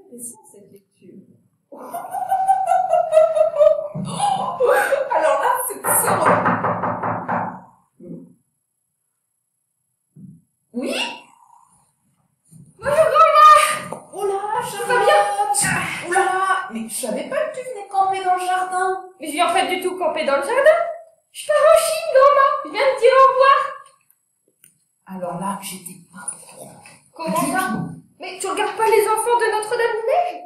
intéressant cette lecture. Alors là, c'est Oui? Bonjour grand-mère. Oh là, Ça va bien? Oh là, mais je savais pas que tu venais camper dans le jardin. Mais je viens pas du tout camper dans le jardin. Je pars en Chine, grand-mère. Je viens de dire au revoir. Alors là, j'étais pas au courant. Comment ça? Mais tu regardes pas les enfants de Notre-Dame-des-Neiges?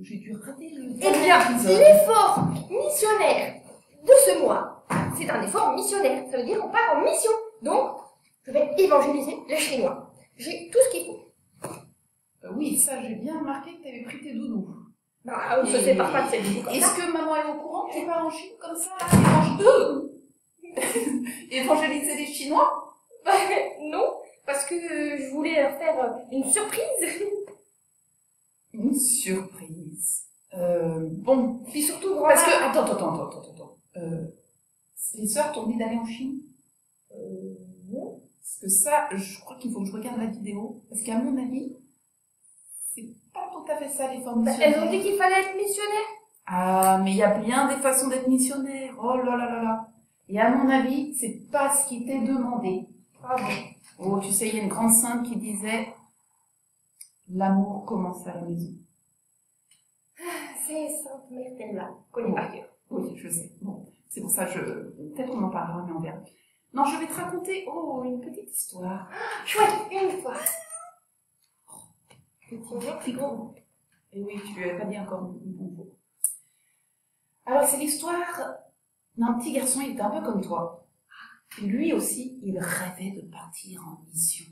J'ai dû rater le Eh dernier bien, épisode. l'effort missionnaire de ce mois, c'est un effort missionnaire. Ça veut dire qu'on part en mission. Donc, je vais évangéliser les Chinois. J'ai tout ce qu'il faut. Oui, ça, j'ai bien remarqué que tu avais pris tes doudous. Bah, on se sépare pas de cette vie comme ça. Est-ce que maman est au courant que tu pars en Chine comme ça, là, évangéliser les Chinois? Bah, non, parce que je voulais leur faire une surprise. Une surprise. Bon. Puis surtout, Parce que, attends. Les sœurs t'ont dit d'aller en Chine? Non. Parce que ça, je crois qu'il faut que je regarde la vidéo. Parce qu'à mon avis, c'est pas tout à fait ça, les formes Bah, missionnaires. elles ont dit qu'il fallait être missionnaire. Ah, mais il y a bien des façons d'être missionnaire. Oh là là là là. Et à mon avis, c'est pas ce qui t'est demandé. Ah bon. Oh, tu sais, il y a une grande sainte qui disait l'amour commence à la maison. C'est Sainte Mère Thelma, connais par cœur. Oui, je sais. Bon, c'est pour ça peut-être on en parlera, mais on verra. Non, je vais te raconter, une petite histoire. Chouette, une fois. Petit gros. Et oui, tu lui avais pas dit encore bonjour. Alors, c'est l'histoire d'un petit garçon, il était un peu comme toi. Lui aussi, il rêvait de partir en mission.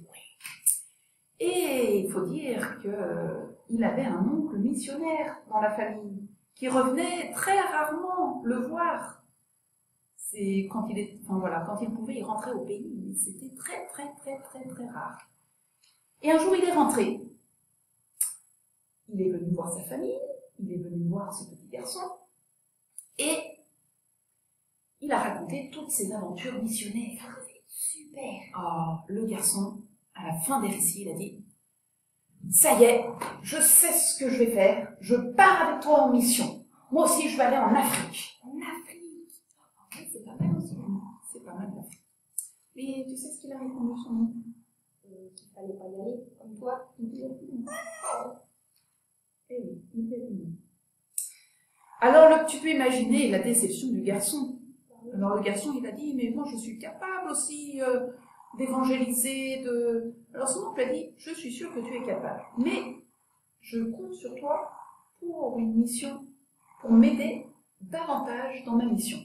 Et il faut dire que il avait un oncle missionnaire dans la famille qui revenait très rarement le voir. C'est quand quand il pouvait y rentrer au pays, mais c'était très rare. Et un jour, il est rentré. Il est venu voir sa famille, il est venu voir ce petit garçon, et il a raconté toutes ses aventures missionnaires. Super. Oh, le garçon, à la fin des récits, il a dit « Ça y est, je sais ce que je vais faire, je pars avec toi en mission. Moi aussi, je vais aller en Afrique. » En Afrique. Oui, c'est pas mal aussi. C'est pas mal l'Afrique. Mais tu sais ce qu'il a répondu son oncle? Qu'il fallait pas y aller, comme toi. Il lui a dit non. Eh oui, il lui a dit non. Alors, tu peux imaginer la déception du garçon. Alors, le garçon, il a dit, mais moi, je suis capable aussi d'évangéliser, Alors, son oncle a dit, je suis sûr que tu es capable, mais je compte sur toi pour une mission, pour m'aider davantage dans ma mission.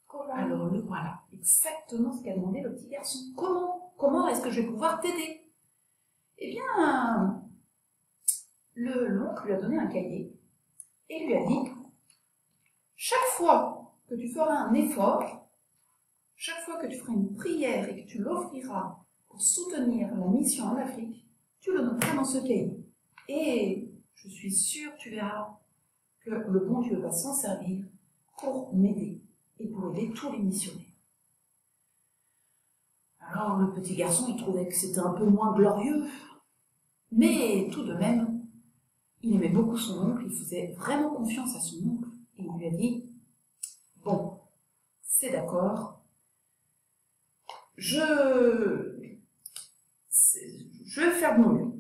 Comment? Alors, le voilà, exactement ce qu'a demandé le petit garçon. Comment est-ce que je vais pouvoir t'aider? Eh bien, l'oncle lui a donné un cahier et lui a dit, chaque fois que tu feras un effort, chaque fois que tu feras une prière et que tu l'offriras pour soutenir la mission en Afrique, tu le noteras dans ce cahier. Et je suis sûre, tu verras que le bon Dieu va s'en servir pour m'aider et pour aider tous les missionnaires. Alors le petit garçon, il trouvait que c'était un peu moins glorieux, mais tout de même, il aimait beaucoup son oncle, il faisait vraiment confiance à son oncle, et il lui a dit, bon, c'est d'accord, je vais faire de mon mieux.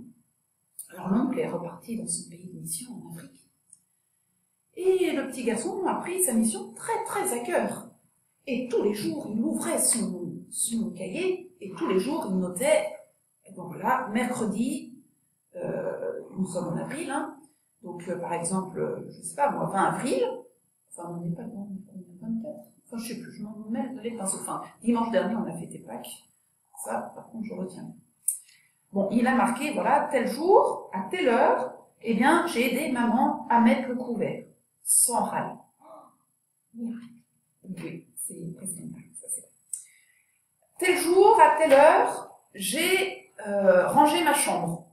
Alors l'oncle est reparti dans son pays de mission en Afrique. Et le petit garçon a pris sa mission très à cœur. Et tous les jours, il ouvrait son cahier, et tous les jours, il notait, et bon voilà, mercredi, nous sommes en avril, hein, donc par exemple, je sais pas moi, 20 avril, enfin on n'est pas loin, on est 24, enfin je sais plus, je m'en mêle de les pinceaux, enfin dimanche dernier on a fêté Pâques, ça par contre je retiens. Bon, il a marqué, voilà, tel jour, à telle heure, eh bien j'ai aidé maman à mettre le couvert, sans râle. Oui, c'est presque un râle, ça c'est vrai. Tel jour, à telle heure, j'ai rangé ma chambre.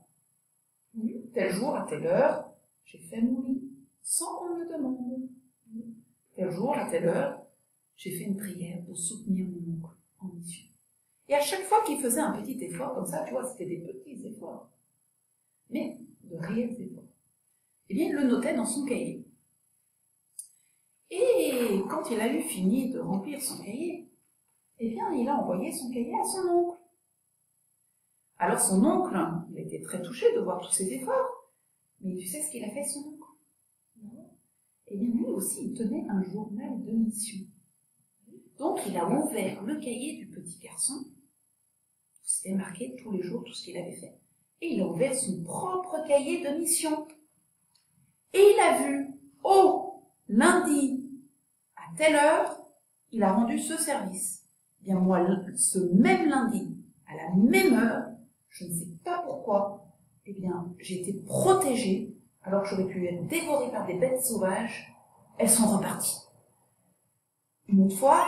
Tel jour, à telle heure, j'ai fait mon lit, sans qu'on me le demande. Tel jour, à telle heure, j'ai fait une prière pour soutenir mon oncle en mission. Et à chaque fois qu'il faisait un petit effort comme ça, tu vois, c'était des petits efforts. Mais de réels efforts. Eh bien, il le notait dans son cahier. Et quand il a eu fini de remplir son cahier, eh bien, il a envoyé son cahier à son oncle. Alors son oncle, il était très touché de voir tous ses efforts. Mais tu sais ce qu'il a fait, son oncle? Non. Eh bien, lui aussi, il tenait un journal de mission. Donc, il a ouvert le cahier du petit garçon. C'était marqué tous les jours tout ce qu'il avait fait. Et il a ouvert son propre cahier de mission. Et il a vu, oh, lundi, à telle heure, il a rendu ce service. Eh bien, moi, ce même lundi, à la même heure, je ne sais pas pourquoi, eh bien, j'ai été protégée, alors que j'aurais pu être dévorée par des bêtes sauvages. Elles sont reparties. Une autre fois,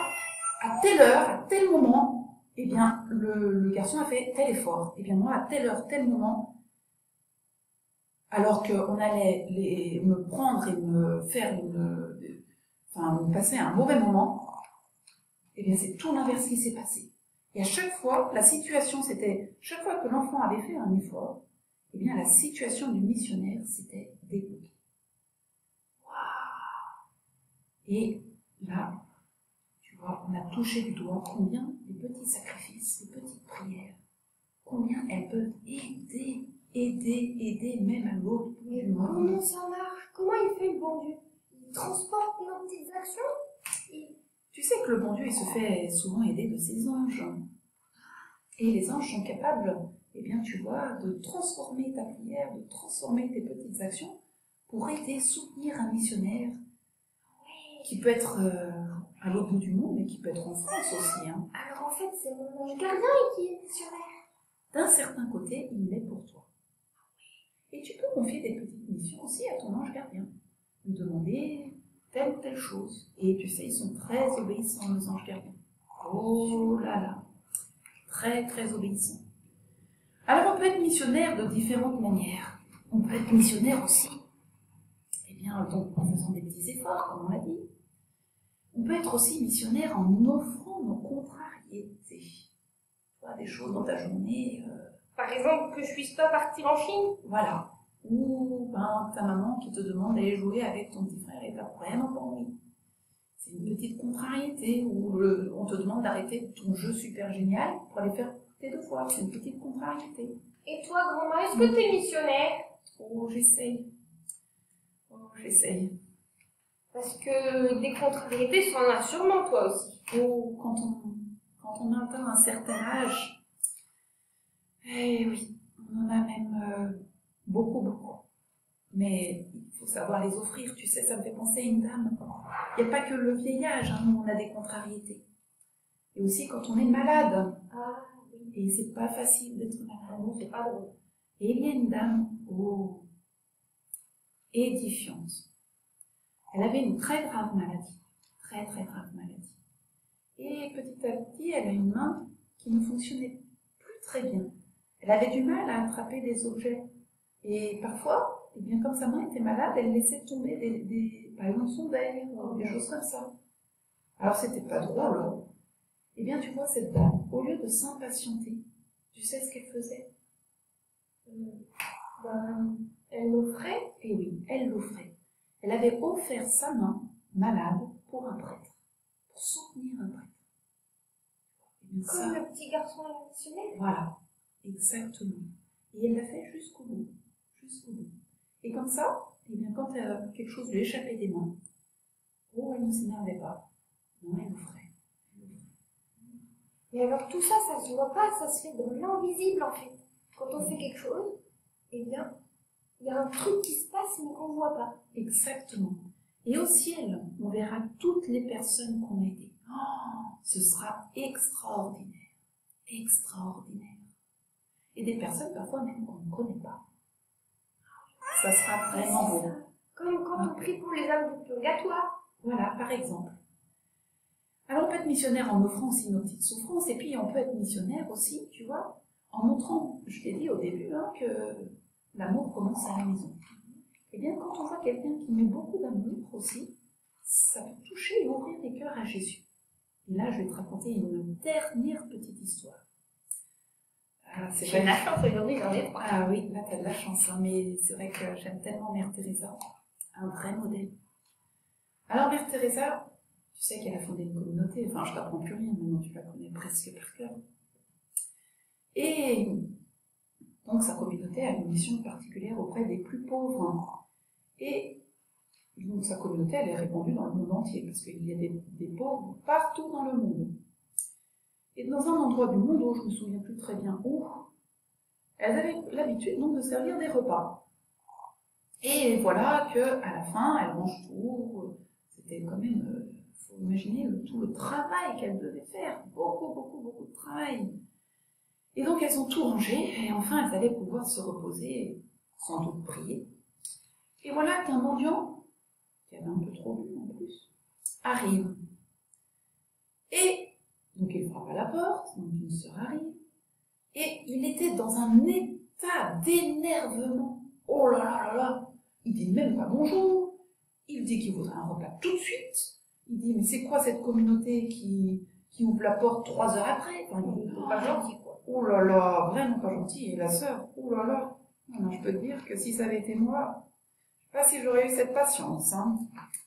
à telle heure, à tel moment, eh bien, le garçon a fait tel effort. Eh bien, moi, à telle heure, tel moment, alors qu'on allait me prendre et me faire me passer un mauvais moment, eh bien, c'est tout l'inverse qui s'est passé. Et à chaque fois, la situation, c'était, chaque fois que l'enfant avait fait un effort, eh bien, la situation du missionnaire s'était débloquée. Waouh! Et là, tu vois, on a touché du doigt combien les petits sacrifices, les petites prières, combien elles peuvent aider même à l'autre. Mais comment ça marche? Comment il fait le bon Dieu? Il transporte nos petites actions? Tu sais que le bon Dieu, il se fait souvent aider de ses anges. Et les anges sont capables, eh bien, tu vois, de transformer ta prière, de transformer tes petites actions pour aider, soutenir un missionnaire qui peut être à l'autre bout du monde, mais qui peut être en France aussi. Hein. Alors en fait, c'est mon ange gardien qui est missionnaire. D'un certain côté, il l'est pour toi. Et tu peux confier des petites missions aussi à ton ange gardien. Lui demander telle ou telle chose. Et tu sais, ils sont très obéissants, nos anges gardiens. Oh là là, très très obéissants. Alors on peut être missionnaire de différentes manières. On peut être missionnaire aussi, eh bien, donc, en faisant des petits efforts, comme on l'a dit. On peut être aussi missionnaire en offrant nos contrariétés. Tu vois, des choses dans ta journée. Par exemple, que je puisse pas partir en Chine. Voilà. Ou ta maman qui te demande d'aller jouer avec ton petit frère et t'as vraiment pas envie. C'est une petite contrariété. Ou on te demande d'arrêter ton jeu super génial pour aller faire tes devoirs. C'est une petite contrariété. Et toi, grand-mère, est-ce que t'es missionnaire? Oh, j'essaye. Parce que des contrariétés, ça en a sûrement toi aussi. Oh, quand on atteint un certain âge, eh oui, on en a même beaucoup. Mais il faut savoir les offrir, tu sais, ça me fait penser à une dame. Il n'y a pas que le vieil âge où on a des contrariétés. Et aussi quand on est malade. Ah oui. Et c'est pas facile d'être malade. Non, c'est pas drôle. Et il y a une dame, édifiante. Elle avait une très grave maladie. Très grave maladie. Et petit à petit, elle a une main qui ne fonctionnait plus très bien. Elle avait du mal à attraper des objets. Et parfois, eh bien, comme sa main était malade, elle laissait tomber par exemple son verre, ou des choses comme ça. Alors c'était pas drôle. Eh bien, tu vois, cette dame, au lieu de s'impatienter, tu sais ce qu'elle faisait? Elle m'offrait? Eh oui, elle l'offrait. Elle avait offert sa main malade pour un prêtre, pour soutenir un prêtre. Comme le petit garçon à la missionnaire? Voilà, exactement. Et elle l'a fait jusqu'au bout. Et comme ça, eh bien, quand quelque chose lui échappait des mains, elle ne s'énervait pas. Non, elle l'offrait. Mais alors tout ça, ça se voit pas, ça se fait dans l'invisible en fait. Quand on fait quelque chose, eh bien, il y a un truc qui se passe mais qu'on ne voit pas. Exactement. Et au ciel, on verra toutes les personnes qu'on a aidées. Oh, ce sera extraordinaire. Et des personnes parfois même qu'on ne connaît pas. Ça sera vraiment beau. Comme quand on prie pour les âmes du purgatoire. Voilà, par exemple. Alors on peut être missionnaire en offrant aussi nos petites souffrances, et puis on peut être missionnaire aussi, tu vois, en montrant, je t'ai dit au début, que l'amour commence à la maison. Eh bien, quand on voit quelqu'un qui met beaucoup d'amour aussi, ça peut toucher et ouvrir les cœurs à Jésus. Et là, je vais te raconter une dernière petite histoire. Ah, c'est J'ai de la vrai. chance aujourd'hui, j'en ai 3. Ah oui, là, t'as de la chance, hein, mais c'est vrai que j'aime tellement Mère Teresa. Un vrai modèle. Alors, Mère Teresa, tu sais qu'elle a fondé une communauté. Enfin, je t'apprends plus rien, maintenant tu la connais presque par cœur. Et donc, sa communauté a une mission particulière auprès des plus pauvres. Et donc, sa communauté, elle est répandue dans le monde entier, parce qu'il y a des pauvres partout dans le monde. Et dans un endroit du monde où je me souviens plus très bien où, elles avaient l'habitude donc de servir des repas. Et voilà que à la fin, elles rangent tout. C'était quand même, faut imaginer tout le travail qu'elles devaient faire, beaucoup de travail. Et donc elles ont tout rangé, et enfin elles allaient pouvoir se reposer, sans doute prier. Et voilà qu'un mendiant, qui avait un peu trop bu en plus, arrive. Et donc il frappe à la porte, donc une sœur arrive, et il était dans un état d'énervement. Oh là là là là, il dit même pas bonjour, il dit qu'il voudrait un repas tout de suite, il dit mais c'est quoi cette communauté qui ouvre la porte 3 heures après, enfin, il est pas gentil quoi. Oh là là, vraiment pas gentil, et la sœur, oh là là, non, je peux te dire que si ça avait été moi, je sais pas si j'aurais eu cette patience, hein.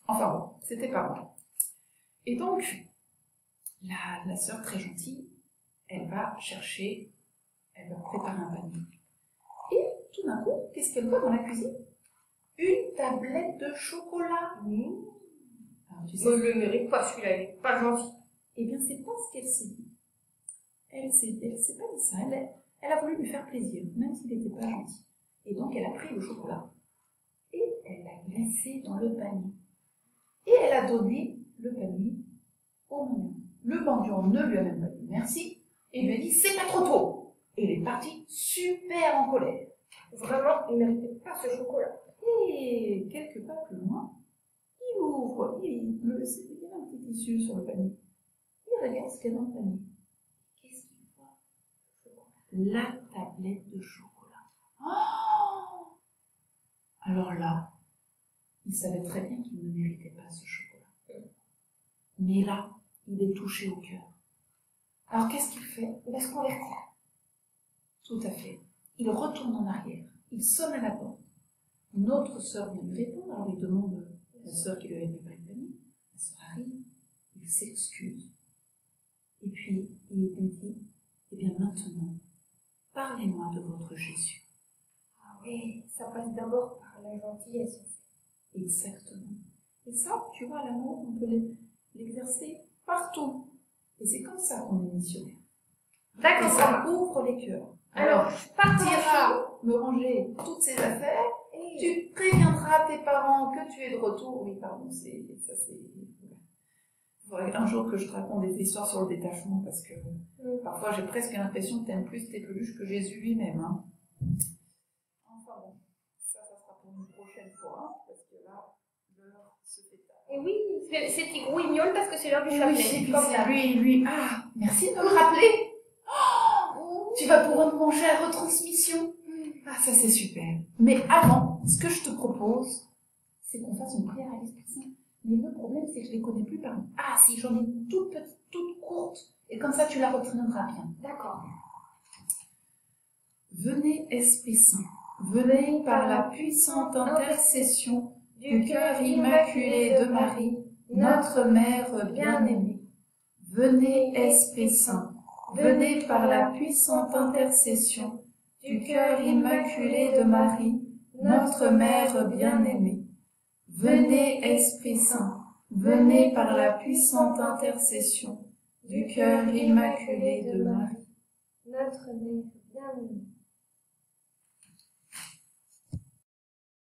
Enfin bon, c'était pas moi. Et donc, la sœur très gentille, elle va chercher, elle va préparer un panier. Et tout d'un coup, qu'est-ce qu'elle voit dans la cuisine? Une tablette de chocolat. Alors, tu sais, Moi, je le mérite pas, celui-là, il est pas gentil. eh bien, c'est pas ce qu'elle s'est dit. Elle s'est pas dit ça. Elle a voulu lui faire plaisir, même s'il n'était pas gentil. Et donc, elle a pris le chocolat et elle l'a glacé dans le panier. Et elle a donné le panier au mendiant. Le mendiant ne lui a même pas dit merci et lui a dit c'est pas trop tôt. Et il est parti super en colère. Vraiment, il méritait pas ce chocolat. Et quelques pas plus loin, il ouvre, il y a un petit tissu sur le panier. Il regarde ce qu'il y a dans le panier. Qu'est-ce qu'il voit? La tablette de chocolat. Oh! Alors là, il savait très bien qu'il ne méritait pas ce chocolat. Mais là, il est touché au cœur. Alors qu'est-ce qu'il fait? Il va se convertir. Tout à fait. Il retourne en arrière. Il sonne à la porte. Une autre sœur vient lui répondre. Alors il demande à la sœur qui lui avait préparé le panier. La sœur arrive. Il s'excuse. Et puis il lui dit, eh bien maintenant, parlez-moi de votre Jésus. Ah oui, ça passe d'abord par la gentillesse. Exactement. Et ça, tu vois, l'amour, on peut l'exercer partout. Et c'est comme ça qu'on est missionnaire. D'accord, Et ça ouvre les cœurs. Alors, je partirai me ranger toutes ces affaires. et Tu préviendras tes parents que tu es de retour. Oui, pardon, c'est. Il faudrait un jour que je te raconte des histoires sur le détachement parce que parfois j'ai presque l'impression que tu aimes plus tes peluches que Jésus lui-même. Hein. Enfin bon, ça sera pour une prochaine fois hein, parce que là, l'heure se fait tard. Et oui, c'est Tigrou, il miaule parce que c'est l'heure du Oui, chapelet. c'est Comme ça. lui. Ah, merci de me le rappeler. Tu vas pouvoir nous manger à retransmission. Ah, ça c'est super. Mais avant, ce que je te propose, c'est qu'on fasse une prière à l'Esprit Saint. Mais le problème, c'est que je les connais plus par nous. Ah, si, j'en ai une toute petite, toute courte. Et comme ça, tu la retiendras bien. D'accord. Venez, Esprit Saint. Venez par la puissante intercession du cœur immaculé de Marie, notre Mère bien-aimée. Venez, Esprit Saint. Venez par la puissante intercession du cœur immaculé de Marie, notre Mère bien-aimée. Venez, Esprit Saint, venez par la puissante intercession du cœur immaculé de Marie. Notre Mère bien-aimée.